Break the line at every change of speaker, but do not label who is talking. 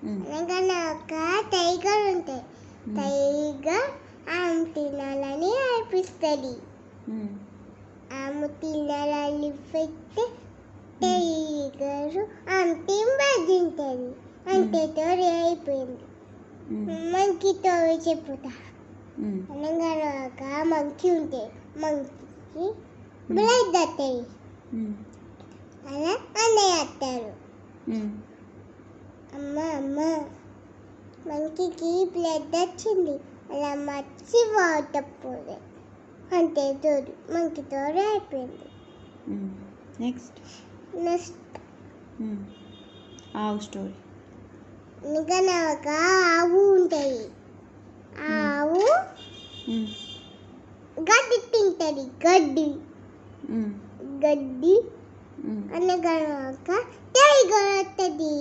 అనగానే ఒక టైగర్ ఉంటుంది. టైగర్ ఆమె తినాలని అనిపిస్తుంది. ఆమె తినాలని పెట్టి టైగర్ ఆమె తింటుంది. అంతేతో అయిపోయింది. మంకీతో చెప్పుతా. అనగానే ఒక మంకీ ఉంటుంది. మంకీకి బ్లడ్ వస్తాయి. అలా అన్నయ్య వస్తారు. అమ్మ అమ్మ మంకీకి బ్లడ్ వచ్చింది. అలా మర్చి వాటర్ పోలే. అంతే తోడు మంకీతో అయిపోయింది.
నెక్స్ట్ ఆవు స్టోరీ.
ఎందుకన్నా ఒక ఆవు ఉంటుంది. ఆవు గడ్డి తింటుంది. గడ్డి అనగా ఒక టైగర్ వస్తుంది.